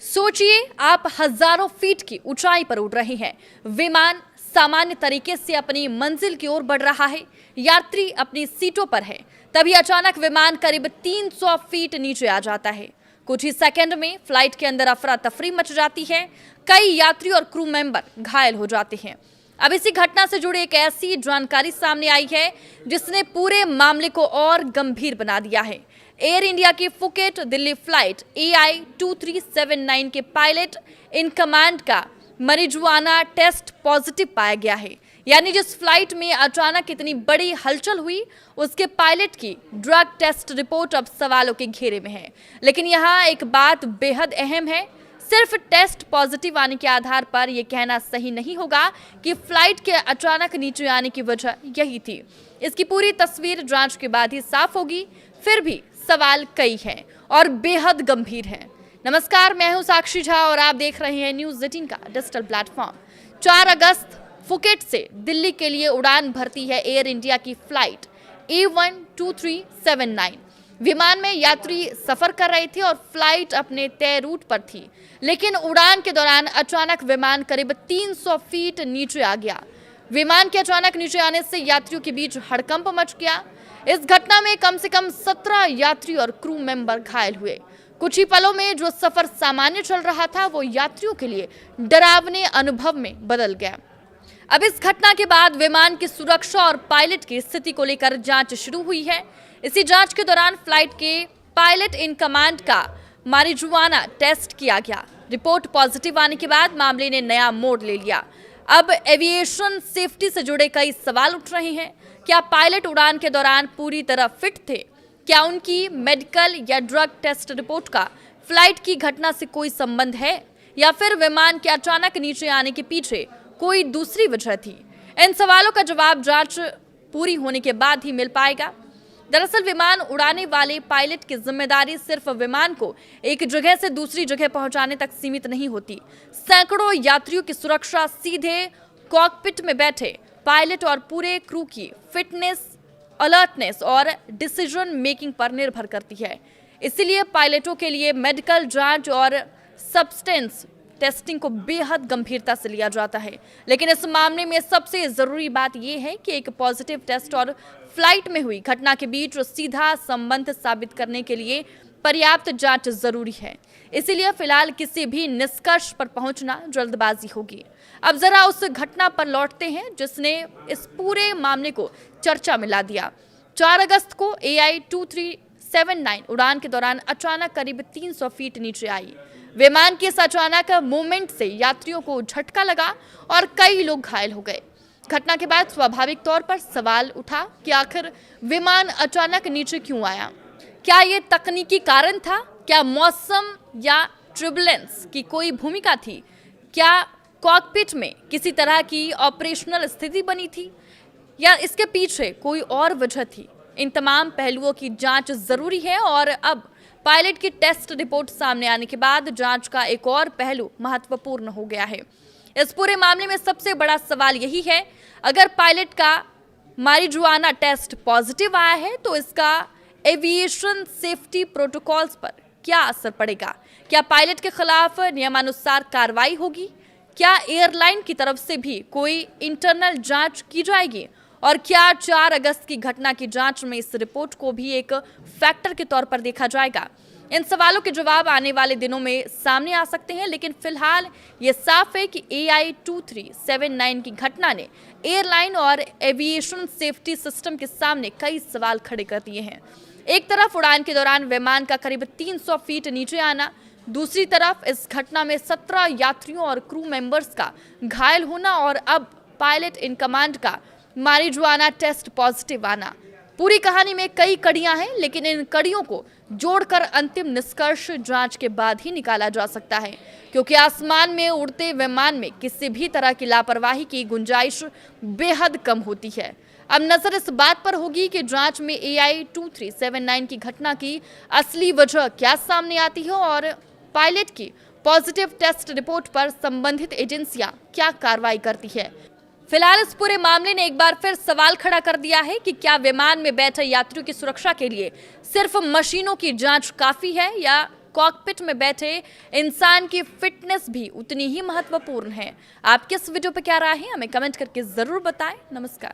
सोचिए, आप हजारों फीट की ऊंचाई पर उड़ रहे हैं। विमान सामान्य तरीके से अपनी मंजिल की ओर बढ़ रहा है। यात्री अपनी सीटों पर है। तभी अचानक विमान करीब 300 फीट नीचे आ जाता है। कुछ ही सेकंड में फ्लाइट के अंदर अफरा तफरी मच जाती है। कई यात्री और क्रू मेंबर घायल हो जाते हैं। अब इसी घटना से जुड़ी एक ऐसी जानकारी सामने आई है जिसने पूरे मामले को और गंभीर बना दिया है। एयर इंडिया की फुकेट दिल्ली फ्लाइट AI2379 के पायलट इन कमांड का marijuana टेस्ट पॉजिटिव पाया गया है। यानी जिस फ्लाइट में अचानक इतनी बड़ी हलचल हुई, उसके पायलट की ड्रग टेस्ट रिपोर्ट अब सवालों के घेरे में है। लेकिन यहाँ एक बात बेहद अहम है, सिर्फ टेस्ट पॉजिटिव आने के आधार पर यह कहना सही नहीं होगा कि फ्लाइट के अचानक नीचे आने की वजह यही थी। इसकी पूरी तस्वीर जांच के बाद ही साफ होगी। फिर भी सवाल कई हैं और बेहद गंभीर हैं। नमस्कार, मैं हूं साक्षी झा और आप देख रहे हैं न्यूज़ 18 का डिजिटल प्लेटफॉर्म। 4 अगस्त फुकेट से दिल्ली के लिए उड़ान भरती है एयर इंडिया की फ्लाइट A12379। विमान में यात्री सफर कर रहे थे और फ्लाइट अपने तय रूट पर थी, लेकिन उड़ान के दौरान अचानक विमान करीब 300 फीट नीचे आ गया। विमान के अचानक नीचे आने से यात्रियों के बीच हड़कंप मच गया। इस घटना में कम से कम 17 यात्री और क्रू मेंबर घायल हुए। कुछ ही पलों में जो सफर सामान्य चल रहा था, वो यात्रियों के लिए डरावने अनुभव में बदल गया। अब इस घटना के बाद विमान की सुरक्षा और पायलट की स्थिति को लेकर जांच शुरू हुई है। इसी जांच के दौरान फ्लाइट के पायलट इन कमांड का marijuana टेस्ट किया गया। रिपोर्ट पॉजिटिव आने के बाद मामले ने नया मोड़ ले लिया। अब एविएशन सेफ्टी से जुड़े कई सवाल उठ रहे हैं। क्या पायलट उड़ान के दौरान पूरी तरह फिट थे? क्या उनकी मेडिकल या ड्रग टेस्ट रिपोर्ट का फ्लाइट की घटना से कोई संबंध है, या फिर विमान के अचानक नीचे आने के पीछे कोई दूसरी वजह थी? इन सवालों का जवाब जांच पूरी होने के बाद ही मिल पाएगा। दरअसल विमान उड़ाने वाले पायलट की जिम्मेदारी सिर्फ विमान को एक जगह से दूसरी जगह पहुंचाने तक सीमित नहीं होती। सैकड़ों यात्रियों की सुरक्षा सीधे कॉकपिट में बैठे पायलट और पूरे क्रू की फिटनेस, अलर्टनेस और डिसीजन मेकिंग पर निर्भर करती है। इसीलिए पायलटों के लिए मेडिकल जांच और सब्सटेंस टेस्टिंग को बेहद गंभीरता से लिया जाता है। लेकिन इस मामले में सबसे जरूरी बात यह है कि एक पॉजिटिव टेस्ट और फ्लाइट में हुई घटना के बीच सीधा संबंध साबित करने के लिए पर्याप्त जांच जरूरी है। इसीलिए फिलहाल किसी भी निष्कर्ष पर पहुंचना जल्दबाजी होगी। अब जरा उस घटना पर लौटते हैं जिसने इस पूरे मामले को चर्चा में ला दिया। 4 अगस्त को AI2379 उड़ान के दौरान अचानक करीब 300 फीट नीचे आई। विमान के इस अचानक मूवमेंट से यात्रियों को झटका लगा और कई लोग घायल हो गए। घटना के बाद स्वाभाविक तौर पर सवाल उठा कि आखिर विमान अचानक नीचे क्यों आया? क्या ये तकनीकी कारण था? क्या मौसम या ट्रबुलेंस की कोई भूमिका थी? क्या कॉकपिट में किसी तरह की ऑपरेशनल स्थिति बनी थी, या इसके पीछे कोई और वजह थी? इन तमाम पहलुओं की जांच जरूरी है और अब पायलट की टेस्ट रिपोर्ट सामने आने के बाद जांच का एक और पहलू महत्वपूर्ण हो गया है। इस पूरे मामले में सबसे बड़ा सवाल यही है, अगर पायलट का marijuana टेस्ट पॉजिटिव आया है तो इसका एविएशन सेफ्टी प्रोटोकॉल्स पर क्या असर पड़ेगा? क्या पायलट के खिलाफ नियमानुसार कार्रवाई होगी? क्या एयरलाइन की तरफ से भी कोई इंटरनल जांच की जाएगी? और क्या 4 अगस्त की घटना की जांच में इस रिपोर्ट को भी एक फैक्टर के तौर पर देखा जाएगा? इन सवालों के जवाब आने वाले दिनों में सामने आ सकते हैं, लेकिन फिलहाल ये साफ है कि AI2379 की घटना ने एयरलाइन और एविएशन सेफ्टी सिस्टम के सामने कई सवाल खड़े कर दिए हैं। एक तरफ उड़ान के दौरान विमान का करीब 300 फीट नीचे आना, दूसरी तरफ इस घटना में 17 यात्रियों और क्रू मेंबर्स का घायल होना और अब पायलट इन कमांड का marijuana टेस्ट पॉजिटिव आना। पूरी कहानी में कई कड़ियां हैं, लेकिन इन कड़ियों को जोड़कर अंतिम निष्कर्ष जांच के बाद ही निकाला जा सकता है, क्योंकि आसमान में उड़ते विमान में किसी भी तरह की लापरवाही की गुंजाइश बेहद कम होती है। अब नजर इस बात पर होगी कि जांच में AI2379 की घटना की असली वजह क्या सामने आती है और पायलट की पॉजिटिव टेस्ट रिपोर्ट पर संबंधित एजेंसियां क्या कार्रवाई करती है। फिलहाल इस पूरे मामले ने एक बार फिर सवाल खड़ा कर दिया है कि क्या विमान में बैठे यात्रियों की सुरक्षा के लिए सिर्फ मशीनों की जांच काफी है, या कॉकपिट में बैठे इंसान की फिटनेस भी उतनी ही महत्वपूर्ण है। आपकी इस वीडियो पर क्या राय है, हमें कमेंट करके जरूर बताएं। नमस्कार।